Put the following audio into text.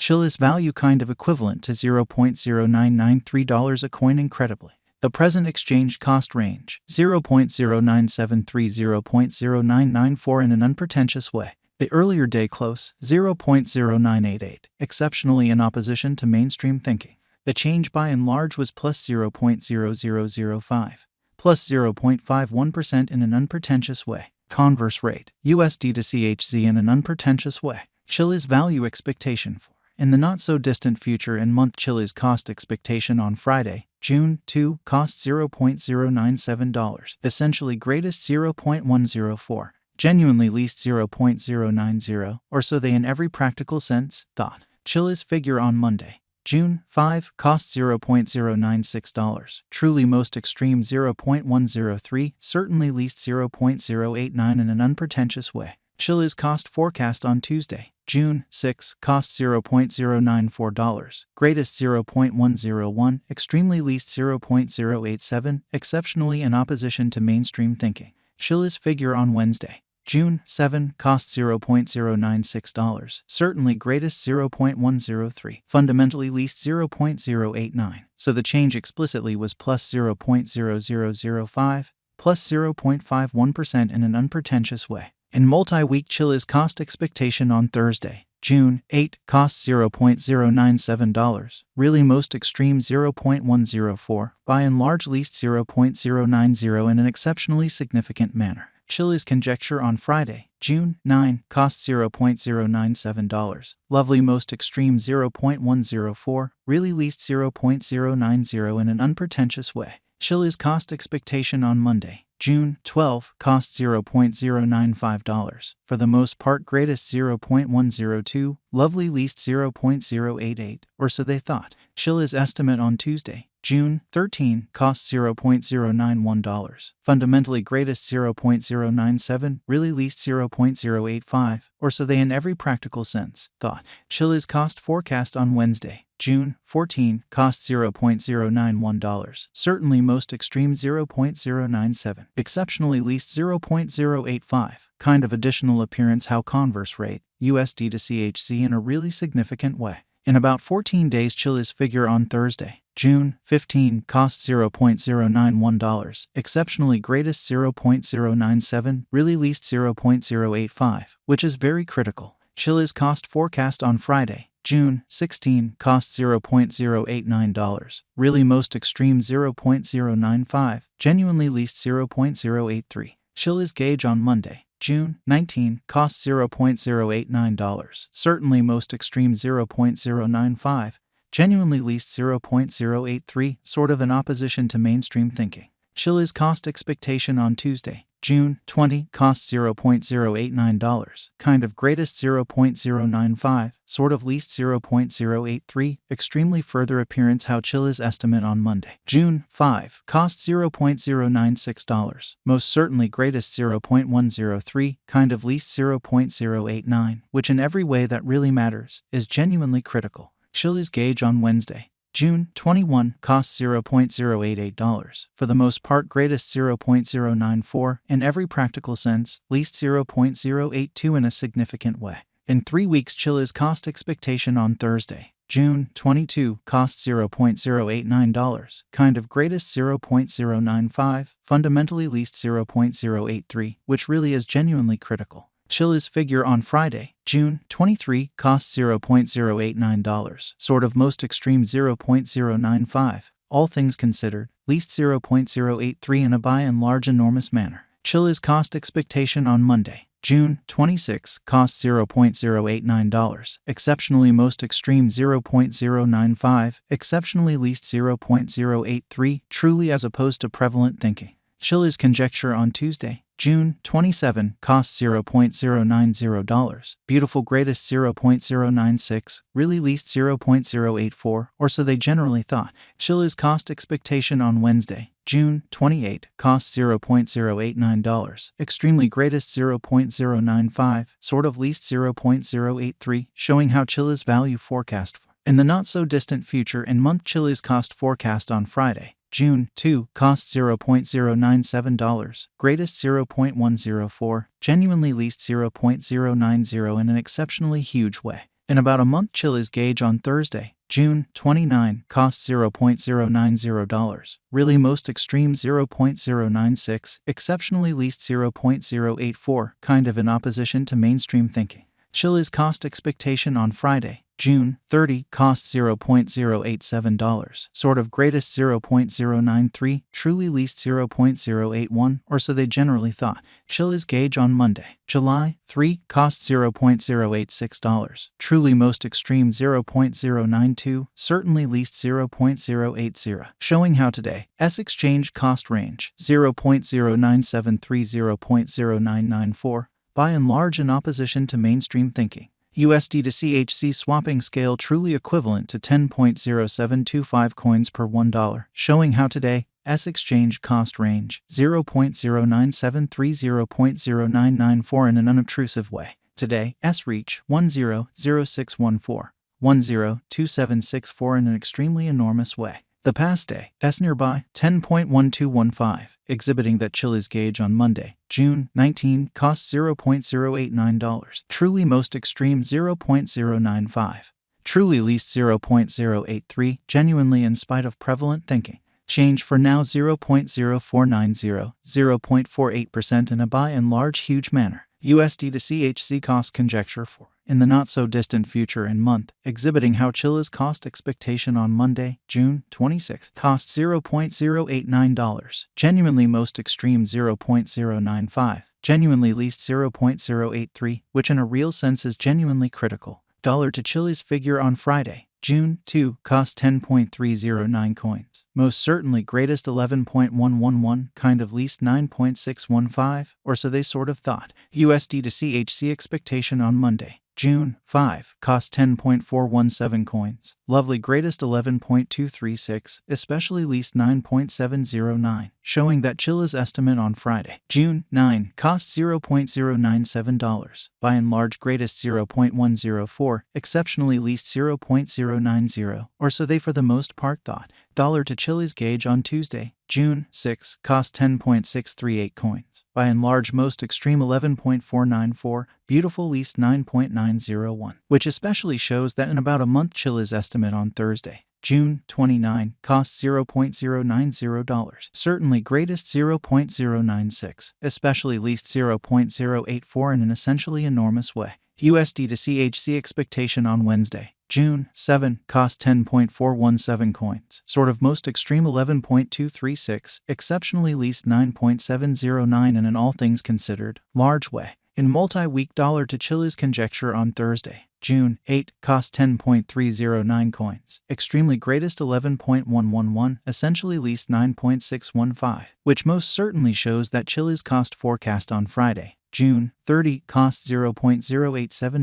Chiliz value kind of equivalent to $0.0993 a coin incredibly. The present exchange cost range, 0.0973 0.0994 in an unpretentious way. The earlier day close, 0.0988, exceptionally in opposition to mainstream thinking. The change by and large was plus 0.0005, plus 0.51% in an unpretentious way. Converse rate, USD to CHZ in an unpretentious way. Chiliz value expectation for. In the not-so-distant future and month Chiliz cost expectation on Friday, June 2, cost $0.097, essentially greatest 0.104, genuinely least 0.090, or so they in every practical sense thought. Chiliz figure on Monday, June 5, cost $0.096, truly most extreme 0.103, certainly least 0.089 in an unpretentious way. Chiliz cost forecast on Tuesday, June 6, cost $0.094, greatest 0.101, extremely least 0.087, exceptionally in opposition to mainstream thinking. Chiliz figure on Wednesday, June 7, cost $0.096, certainly greatest 0.103, fundamentally least 0.089, so the change explicitly was plus 0.0005, plus 0.51% in an unpretentious way. In multi-week Chiliz cost expectation on Thursday, June 8, cost $0.097, really most extreme 0.104, by and large least 0.090 in an exceptionally significant manner. Chiliz conjecture on Friday, June 9, cost $0.097, lovely most extreme 0.104, really least 0.090 in an unpretentious way. Chiliz cost expectation on Monday, June 12, cost $0.095, for the most part greatest 0.102, lovely least 0.088, or so they thought. Chiliz estimate on Tuesday, June 13, cost $0.091, fundamentally greatest 0.097, really least 0.085, or so they in every practical sense thought. Chiliz cost forecast on Wednesday, June 14, cost $0.091, certainly most extreme 0.097, exceptionally least 0.085, kind of additional appearance how converse rate, USD to CHZ in a really significant way. In about 14 days Chiliz figure on Thursday, June 15, cost $0.091, exceptionally greatest 0.097, really least 0.085, which is very critical. Chiliz cost forecast on Friday, June 16, cost $0.089, really most extreme 0.095, genuinely least 0.083. Chiliz gauge on Monday, June 19, cost $0.089, certainly most extreme 0.095, genuinely least 0.083, sort of in opposition to mainstream thinking. Chiliz cost expectation on Tuesday, June 20, cost $0.089, kind of greatest 0.095, sort of least 0.083, extremely further appearance how Chiliz estimate on Monday, June 5, cost $0.096, most certainly greatest 0.103, kind of least 0.089, which in every way that really matters, is genuinely critical. Chiliz gauge on Wednesday, June 21, cost $0.088, for the most part greatest 0.094, in every practical sense, least 0.082 in a significant way. In 3 weeks Chiliz cost expectation on Thursday, June 22, cost $0.089, kind of greatest 0.095, fundamentally least 0.083, which really is genuinely critical. Chiliz figure on Friday, June 23, cost $0.089, sort of most extreme 0.095, all things considered, least 0.083 in a by and large enormous manner. Chiliz cost expectation on Monday, June 26, cost $0.089, exceptionally most extreme 0.095, exceptionally least 0.083, truly as opposed to prevalent thinking. Chiliz conjecture on Tuesday, June 27, cost $0.090, beautiful greatest 0.096, really least 0.084, or so they generally thought. Chiliz cost expectation on Wednesday, June 28, cost $0.089, extremely greatest 0.095, sort of least 0.083, showing how Chiliz value forecast for. In the not-so-distant future and month Chiliz cost forecast on Friday, June 2, cost $0.097, greatest 0.104, genuinely least 0.090 in an exceptionally huge way. In about a month, Chiliz gauge on Thursday, June 29, cost $0.090. Really most extreme $0.096, exceptionally least $0.084, kind of in opposition to mainstream thinking. Chiliz cost expectation on Friday, June 30, cost $0.087, sort of greatest $0.093, truly least $0.081, or so they generally thought. Chiliz gauge on Monday, July 3, cost $0.086, truly most extreme $0.092, certainly least $0.080, showing how today S exchange cost range $0.0973 $0.0994, by and large in opposition to mainstream thinking. USD to CHC swapping scale truly equivalent to 10.0725 coins per $1, showing how today S exchange cost range $0.0973 $0.0994 in an unobtrusive way. Today S reach 100614 102764 in an extremely enormous way. The past day, S nearby 10.1215, exhibiting that Chiliz gauge on Monday, June 19, cost $0.089, truly most extreme $0.095, truly least $0.083, genuinely in spite of prevalent thinking. Change for now 0.0490, 0.48% in a by and large huge manner. USD to CHC cost conjecture for in the not-so-distant future and month, exhibiting how Chiliz cost expectation on Monday, June 26, cost $0.089, genuinely most extreme $0.095, genuinely least $0.083, which in a real sense is genuinely critical. Dollar to Chiliz figure on Friday, June 2, cost 10.309 coins. Most certainly greatest 11.111, kind of least 9.615, or so they sort of thought. USD to CHC expectation on Monday, June 5, cost 10.417 coins. Lovely greatest 11.236, especially least 9.709, showing that Chiliz estimate on Friday, June 9, cost $0.097, by and large greatest 0.104, exceptionally least 0.090, or so they for the most part thought. Dollar to Chiliz gauge on Tuesday, June 6, cost 10.638 coins. By and large most extreme 11.494, beautiful least 9.901, which especially shows that in about a month Chiliz estimate on Thursday, June 29, cost $0.090, certainly greatest 0.096, especially least 0.084 in an essentially enormous way. USD to CHC expectation on Wednesday, June 7, cost 10.417 coins, sort of most extreme 11.236, exceptionally least 9.709 in an all things considered, large way. In multi-week dollar to Chiliz conjecture on Thursday, June 8, cost 10.309 coins, extremely greatest 11.111, essentially least 9.615, which most certainly shows that Chiliz cost forecast on Friday, June 30, cost $0.087.